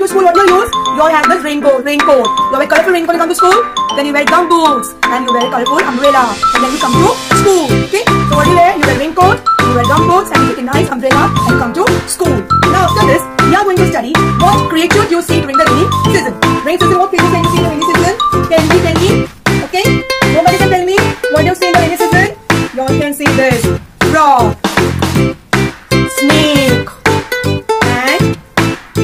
to school, what do you use? You all have this raincoat. You wear colorful raincoat, you come to school. Then you wear gum boots and you wear a colorful umbrella. And then you come to school. Okay? So what do you wear? You wear raincoat, you wear gum boots, and you take a nice umbrella and come to school. Now after this, we are going to study what creatures you see during the rainy season. Rainy season, what creatures can you see in the rainy season? Tell me. Okay? Nobody can tell me what you see in the rainy season. You all can see this. Frog, snake, and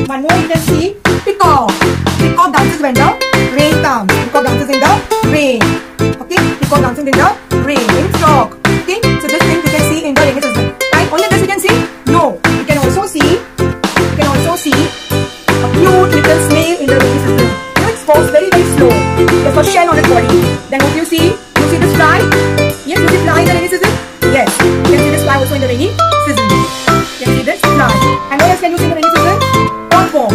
one more you can see peacock. Peacock dances when the rain comes. Peacock dances in the rain. Okay? Peacock dancing in the rain. In frog. Okay? So this thing you can see in the rainy season. Right? Only this you can see? No. You can also see a cute little snail in the rainy season. You know, it falls very slow. There's a shell on its body. Then what do you see? You see this fly? Yes, you see fly in the rainy season? Yes. You can see this fly also in the rainy season. You can see this fly. And what else can you see in the rainy season? Earthworm.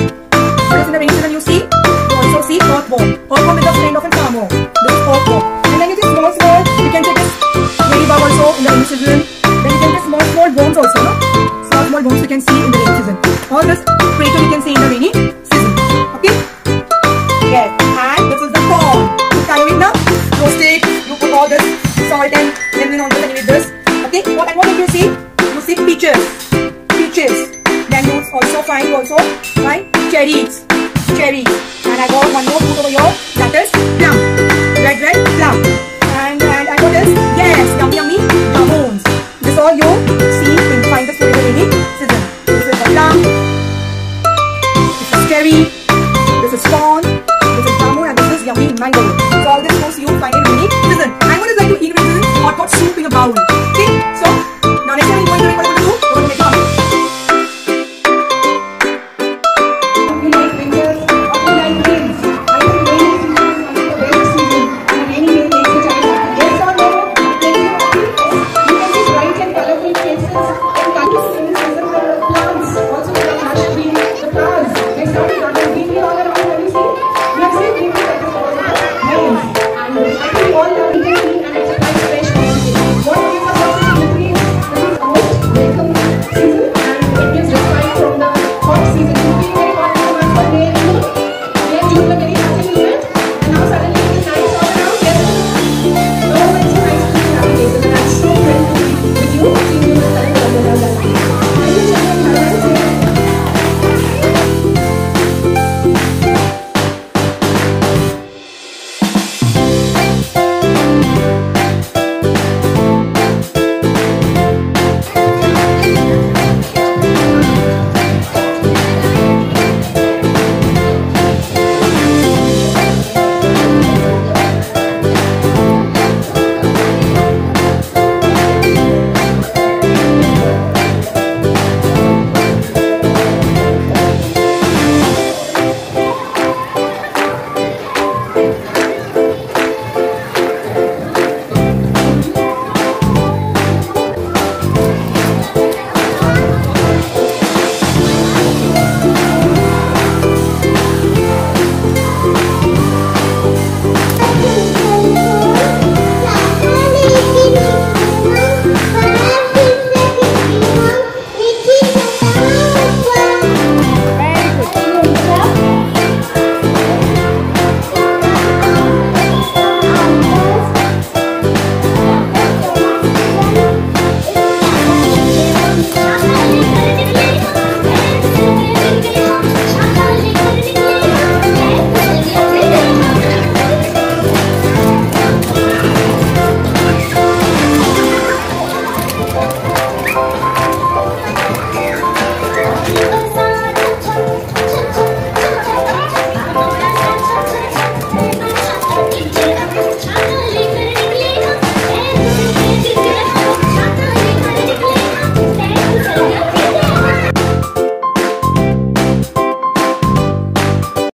What else in the rainy season you see? You also see earthworm. Earthworm is the friend of a farmer. This is earthworm. And then you see small, you can take this ladybug also in the rainy season. Then you can take small worms also, no? Small worms you can see in the rainy season. All this creature you can see in the rainy season. Okay? Yes. And this is the corn. You can with the roasted. You put all this salt and lemon on this and with this. Okay? And what do you see? You see peaches. Then you also find cherries.